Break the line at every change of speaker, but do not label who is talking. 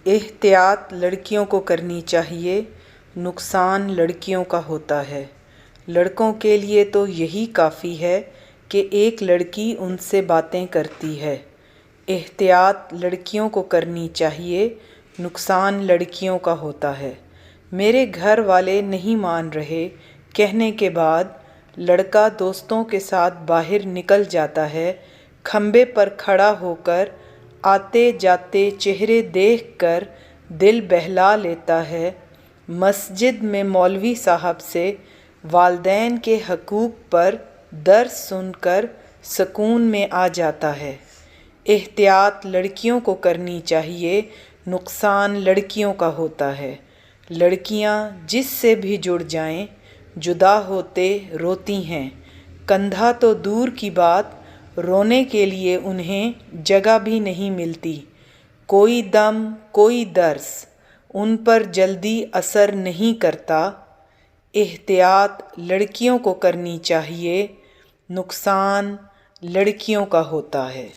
احتیاط لڑکیوں کو کرنی چاہیے، نقصان لڑکیوں کا ہوتا ہے۔ لڑکوں کے لیے تو یہی کافی ہے کہ ایک لڑکی ان سے باتیں کرتی ہے۔ احتیاط لڑکیوں کو کرنی چاہیے، نقصان لڑکیوں کا ہوتا ہے۔ میرے گھر والے نہیں مان رہے کہنے کے بعد لڑکا دوستوں کے ساتھ باہر نکل جاتا ہے، کھمبے پر کھڑا ہو کر آتے جاتے چہرے دیکھ کر دل بہلا لیتا ہے، مسجد میں مولوی صاحب سے والدین کے حقوق پر درس سن کر سکون میں آ جاتا ہے۔ احتیاط لڑکیوں کو کرنی چاہیے، نقصان لڑکیوں کا ہوتا ہے۔ لڑکیاں جس سے بھی جڑ جائیں جدا ہوتے روتی ہیں، کندھا تو دور کی بات رونے کے لیے انہیں جگہ بھی نہیں ملتی۔ کوئی دم کوئی درس ان پر جلدی اثر نہیں کرتا۔ احتیاط لڑکیوں کو کرنی چاہیے، نقصان لڑکیوں کا ہوتا ہے۔